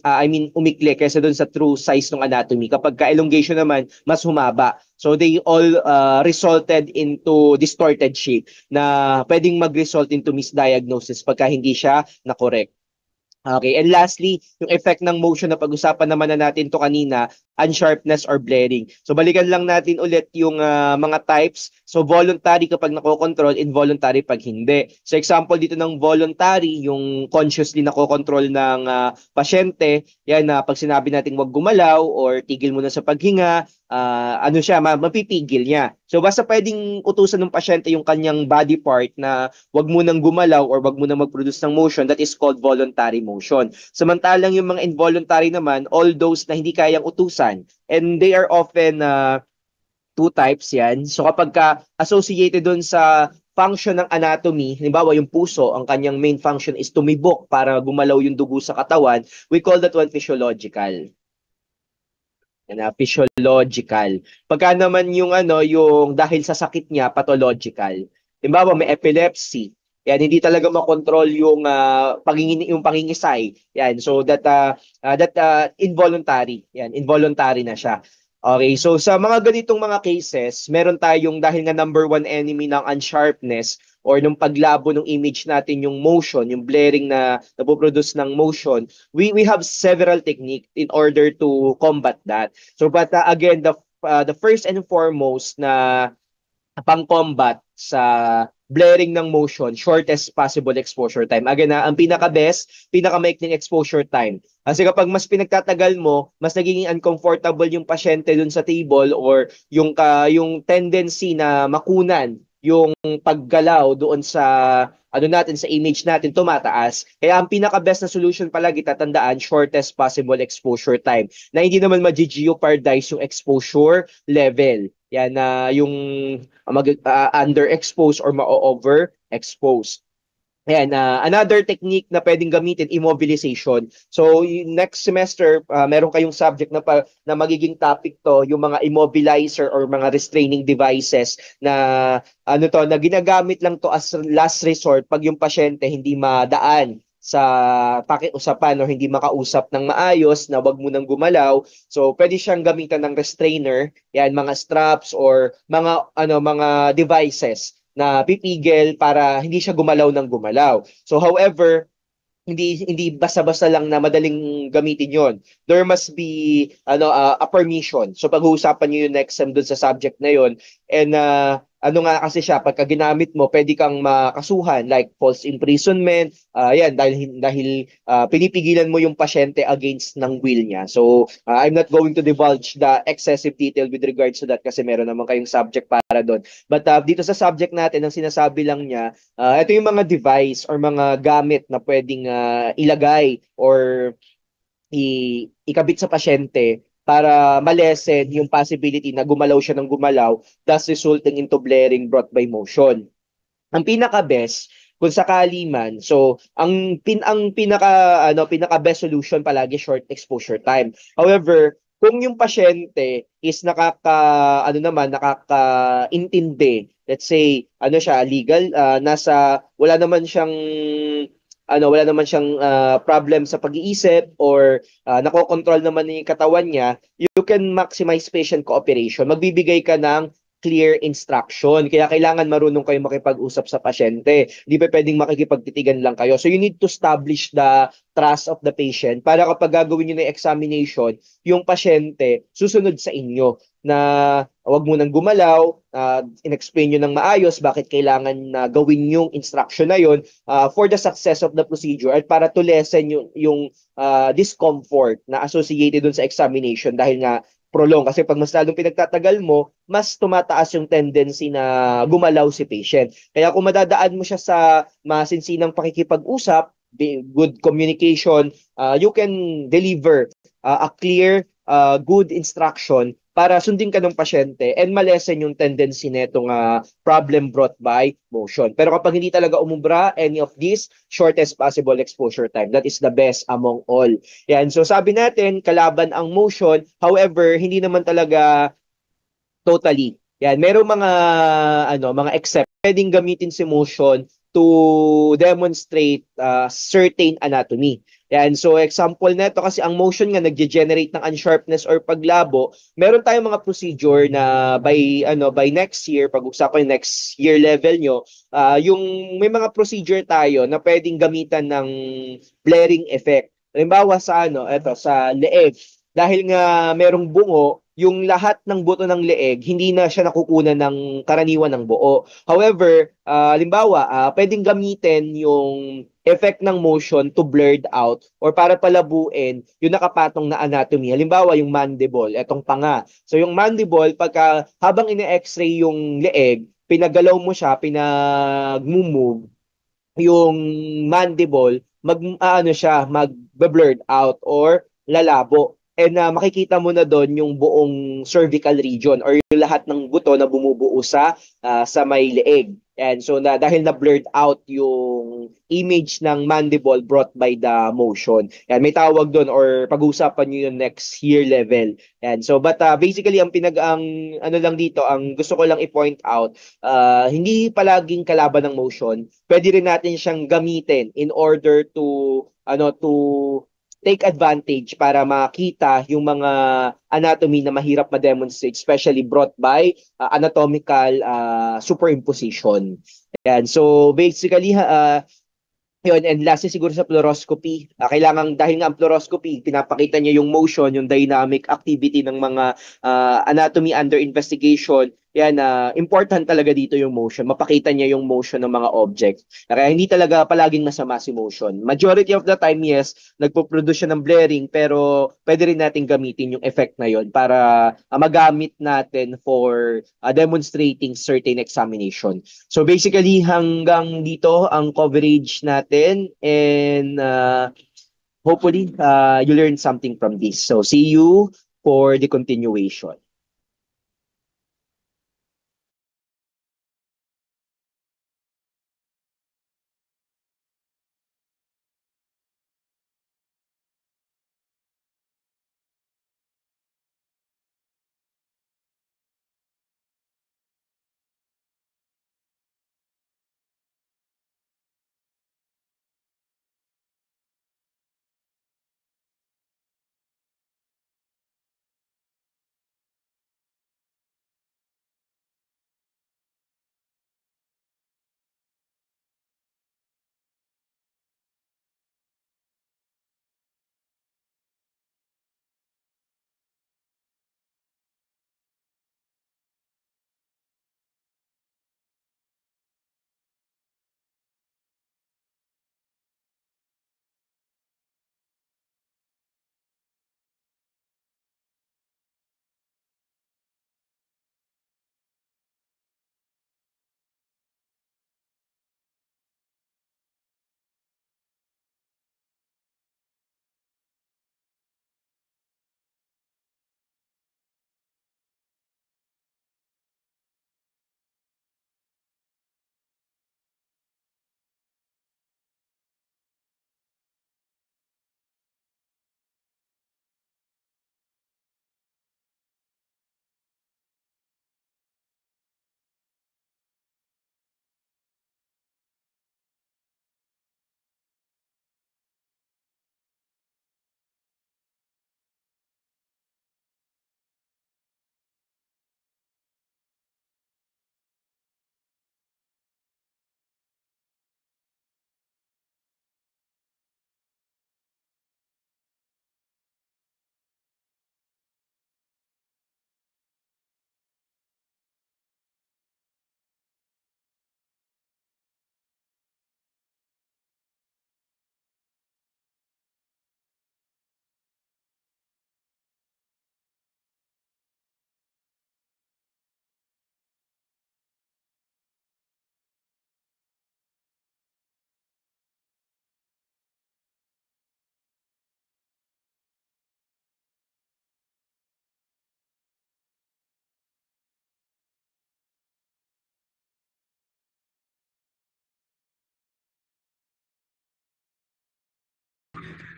umikli kaysa dun sa true size ng anatomy. Kapag ka-elongation naman, mas humaba. So they all resulted into distorted shape na pwedeng mag-result into misdiagnosis pagka hindi siya na-correct. Okay, and lastly, yung effect ng motion na pag-usapan naman na natin to kanina, unsharpness or blaring. So balikan lang natin ulit yung mga types. So voluntary kapag nakokontrol, involuntary pag hindi. So example dito ng voluntary, yung consciously nakokontrol ng pasyente, yan na pag sinabi natin wag gumalaw or tigil muna sa paghinga, ano siya, mapipigil niya. So basta pwedeng utusan ng pasyente yung kanyang body part na wag mo nang gumalaw or wag mo nang mag-produce ng motion, that is called voluntary motion. Samantalang yung mga involuntary naman, all those na hindi kayang utusan, and they are often two types yan. So kapag ka associated dun sa function ng anatomy, halimbawa yung puso, ang kanyang main function is tumibok para gumalaw yung dugo sa katawan, we call that one physiological. Physiological. Pagka naman yung yung dahil sa sakit niya, pathological. Halimbawa, may epilepsy. Yan, hindi talaga makontrol yung pangingisay. Yan, so that involuntary. Yan, involuntary na siya. Okay, so sa mga ganitong mga cases, meron tayong dahil nga number one enemy ng unsharpness or nung paglabo ng image natin yung motion, yung blaring na napoproduce ng motion, we have several techniques in order to combat that. So but again, the first and foremost na pang-combat sa blaring ng motion, shortest possible exposure time. Again, ang pinaka-best, pinaka-maikling exposure time. Kasi kapag mas pinagtatagal mo, mas nagiging uncomfortable yung pasyente dun sa table or yung tendency na makunan yung paggalaw doon sa natin sa image natin tumataas. Kaya ang pinaka-best na solution palagi tatandaan, shortest possible exposure time na hindi naman ma-jeopardize yung exposure level. Yan na yung underexposed or ma-overexposed. Ayan, another technique na pwedeng gamitin, immobilization. So, next semester, meron kayong subject na magiging topic to, yung mga immobilizer or mga restraining devices na na ginagamit lang to as last resort pag yung pasyente hindi madaan sa pakiusapan o hindi makausap ng maayos na wag mo nang gumalaw. So, pwede siyang gamitan ng restrainer, yan mga straps or mga devices na pipigil para hindi siya gumalaw ng gumalaw. So however, hindi basta-basta lang na madaling gamitin yon. There must be a permission. So pag-uusapan niyo yung next sem dun sa subject na yon. And nga kasi siya, pagka ginamit mo, pwede kang makasuhan like false imprisonment. Yan, dahil pinipigilan mo yung pasyente against ng will niya. So I'm not going to divulge the excessive detail with regards to that kasi meron naman kayong subject para doon. But dito sa subject natin, ang sinasabi lang niya, ito yung mga device or mga gamit na pwedeng ilagay or ikabit sa pasyente para malesen yung possibility na gumalaw siya ng gumalaw, thus resulting into blaring brought by motion. Ang pinaka-best, kung sakali man, so ang pinaka best solution palagi short exposure time. However, kung yung pasyente is nakakaintindi, let's say siya legal, wala naman siyang problem sa pag-iisip or nakokontrol naman yung katawan niya, you can maximize patient cooperation. Magbibigay ka ng clear instruction. Kaya kailangan marunong kayo makipag-usap sa pasyente. Hindi pa pwedeng makikipagtitigan lang kayo. So you need to establish the trust of the patient para kapag gagawin nyo na yung examination, yung pasyente susunod sa inyo na wag mo nang gumalaw, in-explain nyo ng maayos bakit kailangan na gawin yung instruction na yon for the success of the procedure at para to lessen yung discomfort na associated dun sa examination dahil nga prolong. Kasi pag mas lalong pinagtatagal mo, mas tumataas yung tendency na gumalaw si patient. Kaya kung madadaan mo siya sa masinsinang pakikipag-usap, good communication, you can deliver a clear, good instruction para sundin ka ng pasyente and malesen yung tendency netong problem brought by motion. Pero kapag hindi talaga umubra any of these, shortest possible exposure time. That is the best among all. Yan. So sabi natin, kalaban ang motion. However, hindi naman talaga totally. Yan, merong mga except pwedeng gamitin si motion to demonstrate certain anatomy. Yan, so example nito kasi ang motion nga nagge-generate ng unsharpness or paglabo, meron tayong mga procedure na by next year, pag-usapan yung next year level nyo, yung may mga procedure tayo na pwedeng gamitan ng blaring effect. Halimbawa sa leeg, dahil nga merong bungo, yung lahat ng buto ng leeg, hindi na siya nakukunan ng karaniwan ng buo. However, halimbawa, pwedeng gamitin yung effect ng motion to blurred out or para palabuin yung nakapatong na anatomy. Halimbawa, yung mandible, etong panga. So yung mandible, habang ine-x-ray yung leeg, pinagalaw mo siya, pinag-move, yung mandible, mag-blurred out or lalabo. And makikita mo na doon yung buong cervical region or yung lahat ng buto na bumubuo sa may leeg. And so dahil na blurred out yung image ng mandible brought by the motion. Yan, may tawag doon or pag-uusapan niyo yung next year level. Yan. So but basically ang ano lang dito, ang gusto ko lang i-point out, hindi palaging kalaban ng motion. Pwede rin natin siyang gamitin in order to take advantage para makita yung mga anatomy na mahirap ma-demonstrate, especially brought by anatomical superimposition. Ayan. So basically, yun, and lastly siguro sa fluoroscopy, kailangan dahil nga ang fluoroscopy, pinapakita niya yung motion, yung dynamic activity ng mga anatomy under investigation. Yan, important talaga dito yung motion. Mapakita niya yung motion ng mga object. Kaya hindi talaga palaging masama si motion. Majority of the time, yes, nagpo-produce siya ng blaring, pero pwede rin natin gamitin yung effect na yon para magamit natin for demonstrating certain examination. So basically hanggang dito ang coverage natin and hopefully you learn something from this. So see you for the continuation.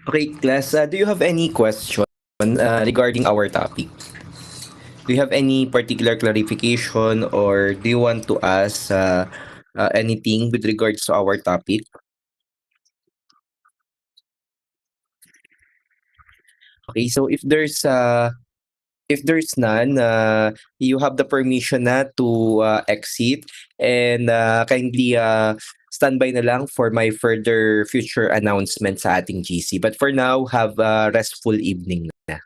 Okay, class, do you have any question regarding our topic? Do you have any particular clarification or do you want to ask anything with regards to our topic? Okay, so if there's none, you have the permission na to exit and kindly stand by na lang for my further future announcement sa ating GC. But for now, have a restful evening na.